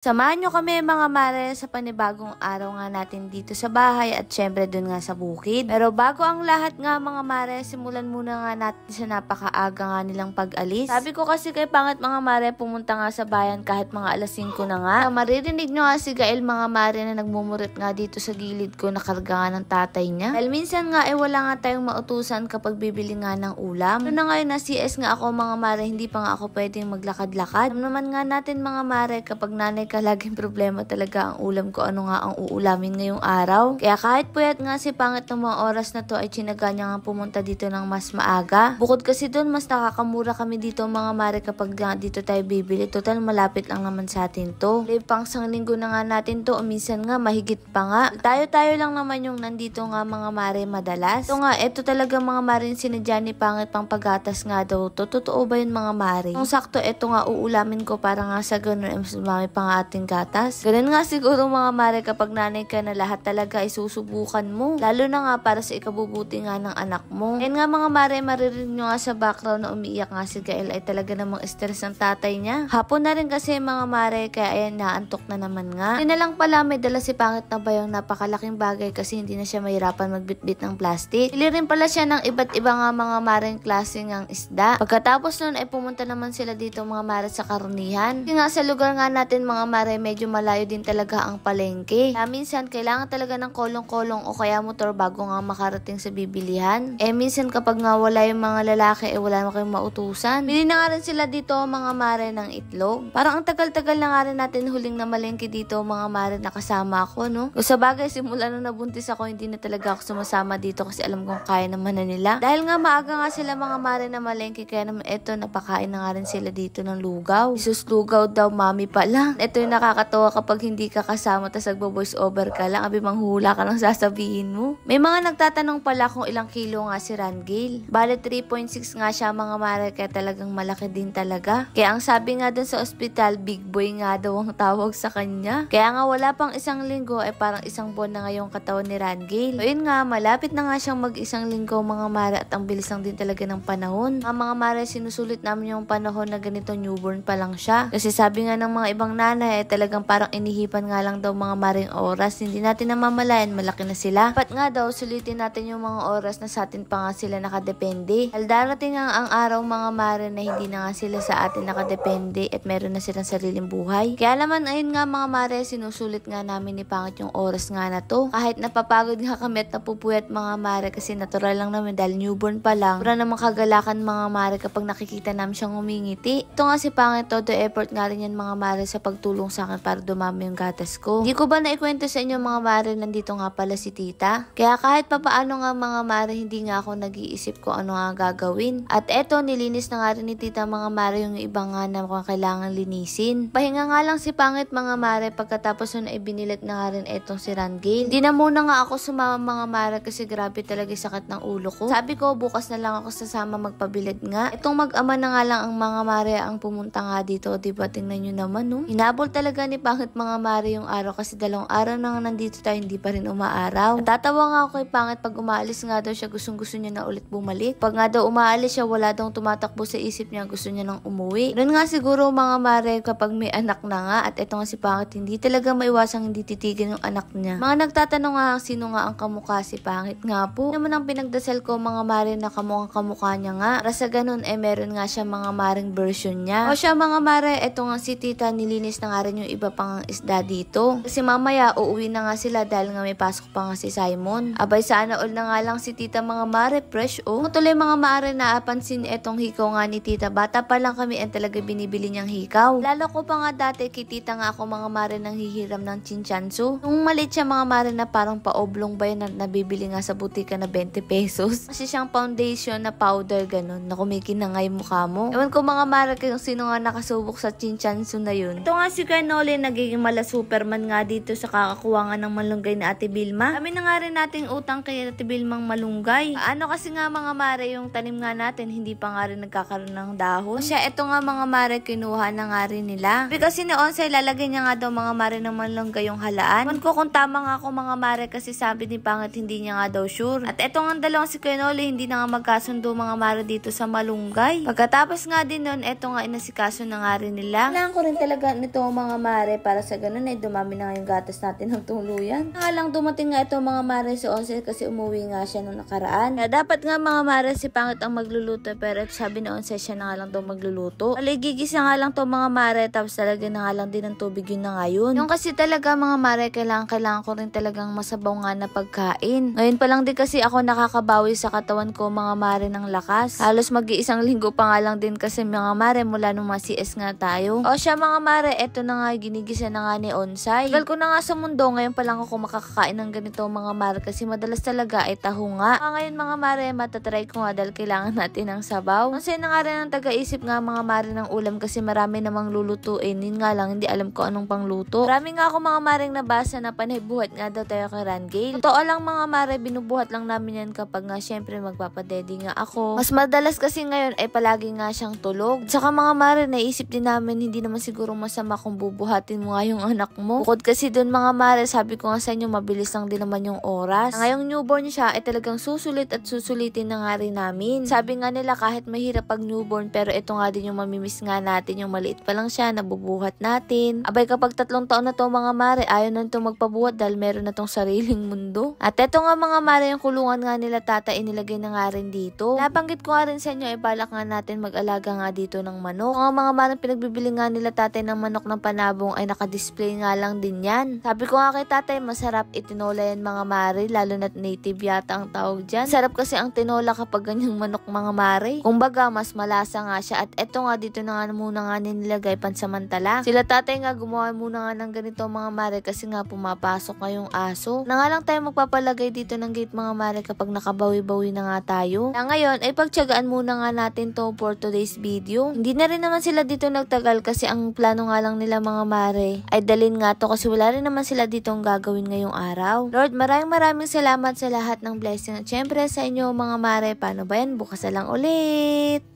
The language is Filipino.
Samahan nyo kami mga mare sa panibagong araw nga natin dito sa bahay at syempre dun nga sa bukid. Pero bago ang lahat nga mga mare, simulan muna nga natin sa napakaaga nga nilang pag-alis. Sabi ko kasi kay Pangit mga mare, pumunta nga sa bayan kahit mga alas 5 na nga. Maririnig nyo nga si Gael mga mare na nagmumurit nga dito sa gilid ko na karga nga ng tatay niya. Dahil minsan nga wala nga tayong mautusan kapag bibili nga ng ulam. Noon na ngayon na CS nga ako mga mare, hindi pa nga ako pwedeng maglakad-lakad. Naman nga natin mga mare, kapag nanay laging problema talaga ang ulam ko, ano nga ang uulamin ngayong araw. Kaya kahit puyat nga si Pangit ng mga oras na to ay tsinaga niya nga pumunta dito ng mas maaga. Bukod kasi doon, mas nakakamura kami dito mga mare kapag dito tayo bibili. Total malapit lang naman sa atin to. Pang isang linggo na nga natin to o minsan nga mahigit pa nga. Tayo lang naman yung nandito nga mga mare madalas. Ito nga, ito talaga mga mare yung sinadya ni Pangit pang pagatas nga daw to. Totoo ba yun mga mare? Kung sakto, ito nga uulamin ko para nga sa ganun mas mami pa nga ating gatas. Ganun nga siguro mga mare kapag nanay ka na lahat talaga isusubukan mo. Lalo na nga para sa ikabubuti nga ng anak mo. Yan nga mga mare, maririnig nyo nga sa background na umiiyak nga si Gael ay talaga namang stress ng tatay niya. Hapon na rin kasi mga mare, kaya ayan naantok na naman nga. Yun na lang pala, may dala si Pangit na bayong napakalaking bagay kasi hindi na siya mahirapan magbitbit ng plastic. Pili rin pala siya ng iba't iba nga mga mareng klase ng isda. Pagkatapos nun ay pumunta naman sila dito mga mare sa karunihan. Kasi nga sa lugar nga natin mga mare, medyo malayo din talaga ang palengke. Kaya minsan kailangan talaga ng kolong-kolong o kaya motor bago nga makarating sa bibilihan. Minsan kapag nga wala yung mga lalaki wala na kayong mautusan. Bili na nga rin sila dito mga mare ng itlog. Parang ang tagal-tagal na nga rin natin huling na malengke dito mga mare na kasama ako, no? Kung sa bagay simula nung nabuntis ako, hindi na talaga ako sumasama dito kasi alam kong kaya naman na nila. Dahil nga maaga nga sila mga mare na malengke, kaya naman eto napakain na nga rin sila dito ng lugaw. Isus lugaw daw mami pala. Ito yung nakakatawa kapag hindi ka kasama tas nagbo-voice over ka lang, abi manghula ka lang sasabihin mo. May mga nagtatanong pala kung ilang kilo nga si Rangel. Bale 3.6 nga siya mga mare, kaya talagang malaki din talaga. Kaya ang sabi nga dun sa ospital, big boy nga daw ang tawag sa kanya. Kaya nga wala pang isang linggo ay parang isang buwan na ngayong katawan ni Rangel. So yun nga, malapit na nga siyang mag-isang linggo mga mare at ang bilis lang din talaga ng panahon. Mga mare, sinusulit namin yung panahon na ganito newborn pa lang siya. Kasi sabi nga ng mga ibang nanay ay talagang parang inihipan nga lang daw mga maring oras. Hindi natin namamalayan, malaki na sila. Dapat nga daw, sulitin natin yung mga oras na sa atin pa nga sila nakadepende. Dahil darating ang araw mga mare na hindi na nga sila sa atin nakadepende at meron na silang sariling buhay. Kaya naman ayun nga mga mare, sinusulit nga namin ni Pangit yung oras nga na to. Kahit napapagod nga kami at napupuyat mga mare kasi natural lang naman dahil newborn pa lang. Pura namang kagalakan mga mare kapag nakikita namin siyang humingiti. Ito nga si Pangit, todo effort nga rin yan mga mare sa pagtulong sa akin para dumami yung gatas ko. Hindi ko ba naikwento sa inyo mga mare, nandito nga pala si tita. Kaya kahit papaano nga mga mare, hindi nga ako nag-iisip ko ano nga gagawin. At eto, nilinis na nga rin ni tita mga mare yung iba nga na kailangan linisin. Pahinga nga lang si Pangit mga mare, pagkatapos nun ay binilit na nga rin etong si Rangel. Hindi na muna nga ako sumama mga mare kasi grabe talaga sakit ng ulo ko. Sabi ko bukas na lang ako sasama magpabilad nga. Itong mag-ama na nga lang ang mga mare ang pumunta nga dito. Diba tingnan nyo naman, no? Hinabol talaga ni Pangit mga mare yung araw kasi 2 araw na nga nandito tayo, hindi pa rin umaaraw. Natatawa nga ako kay Pangit pag umaalis nga daw siya, gustong-gusto niya na ulit bumalik. Pag nga daw umaalis siya, wala daw tumatakbo sa isip niya, gusto niya nang umuwi. Doon nga siguro mga mare kapag may anak na nga, at eto nga si Pangit, hindi talaga maiwasang hindi titigan yung anak niya. Mga nagtatanong nga sino nga ang kamukha, si Pangit nga po. Naman ang pinagdasal ko mga mare na kamukha niya nga. Para sa ganun meron nga siya mga maring version niya. O siya mga mare, eto nga si tita, nilinis na nga rin yung iba pang isda dito. Kasi mamaya uuwi na nga sila dahil nga may pasok pa nga si Simon. Abay sana all na nga lang si tita mga mare, fresh oh. Tuloy mga mare, naapansin etong hikaw nga ni tita. Bata pa lang kami talaga binibili niyang hikaw. Lalo ko pa nga dati kay tita nga ako mga mare nang hihiram ng chinchansu. Nung maliit siya mga mare na parang paoblong ba yun na nabibili nga sa butika na 20 pesos. Kasi siyang foundation na powder ganun na kumikinangay mukha mo. Ewan ko mga mare kung sino nga nakasubok sa chinchansu na yun. Ito nga si Canoli, nagiging mala superman nga dito sa kakakuha nga ng malunggay na Ate Vilma. Kami na nga rin nating utang kay Ate Vilmang malunggay. Ano kasi nga mga mare, yung tanim nga natin hindi pa nga rin nagkakaroon ng dahon. Siya ito nga mga mare, kinuha na nga rin nila. Kasi noon sa ilalagay niya nga daw mga mare ng malunggay yung halaan. Ewan ko kung tama nga ako mga mare kasi sabi ni Pangit hindi niya nga daw sure. At eto nga dalawang si Canoli, hindi na nga magkasundo mga mare dito sa malunggay. Pagkatapos nga din nun, eto nga inasikaso na nga rin nila. Kailangan ko rin talaga nito mga mare para sa ganun ay dumami na nga yung gatas natin ng tuluyan. Nga lang dumating nga ito mga mare si Onse kasi umuwi nga siya nung nakaraan. Kaya dapat nga mga mare si Pangit ang magluluto pero sabi ni Onse siya na nga lang daw magluluto. Aligigis na nga lang to mga mare tapos talaga na nga lang din ng tubig yun na nga yun. Yung kasi talaga mga mare kailangan ko rin talagang masabaw nga na pagkain. Ngayon pa lang din kasi ako nakakabawi sa katawan ko mga mare ng lakas. Halos mag-iisang linggo pa nga lang din kasi mga mare mula nung CS nga tayo. O siya mga mare, eto na nga ginigisa na nga ni Onsay. Tagal ko na nga sa mundo, ngayon pa lang ako makakakain ng ganito mga mare kasi madalas talaga ay taho nga. Ngayon mga mare, matatry ko nga dahil kailangan natin ng sabaw. Kasi na nga rin ang taga-isip nga mga mare ng ulam kasi marami namang lulutuin. Yun nga lang, hindi alam ko anong pangluto. Marami nga ako mga maring nabasa na panaybuhat nga daw tayo kay Rangel. Totoo lang mga mare, binubuhat lang namin yan kapag nga syempre magpapadedi nga ako. Mas madalas kasi ngayon ay palagi nga siyang tulog. At saka mga mare, naisip din namin hindi naman siguro masama kung bubuhatin mo nga yung anak mo. Bukod kasi dun mga mare, sabi ko nga sa inyo mabilis lang din naman yung oras. Ngayong newborn siya ay talagang susulit at susulitin na nga rin namin. Sabi nga nila kahit mahirap pag newborn pero ito nga din yung mamimiss nga natin, yung maliit pa lang siya nabubuhat natin. Abay kapag 3 taon na to mga mare, ayaw na itong magpabuhat dahil meron na tong sariling mundo. At eto nga mga mare, yung kulungan nga nila tata inilagay na nga rin dito. Nabanggit ko nga rin sa inyo ay balak nga natin mag-alaga nga dito ng manok. Ang mga mare pinagbibili nga nila tatay ng manok ng panabong ay nakadisplay nga lang din yan. Sabi ko nga kay tatay masarap itinola yan mga mare, lalo na native yata ang tawag dyan. Sarap kasi ang tinola kapag ganyang manok mga mare. Kumbaga mas malasa nga siya at eto nga dito na nga muna nga nilagay pansamantala. Sila tatay nga gumawa muna nga ng ganito mga mare kasi nga pumapasok nga yung aso. Na nga lang tayo magpapalagay dito ng gate mga mare kapag nakabawi-bawi na nga tayo. Na ngayon ay pagtiyagaan muna nga natin to for today's video. Hindi na rin naman sila dito nagtagal kasi ang plano nga lang nila mga mare ay dalin nga to kasi wala rin naman sila ditong gagawin ngayong araw. Lord, maraming salamat sa lahat ng blessing at syempre sa inyo mga mare. Paano ba yan? Bukas na lang ulit.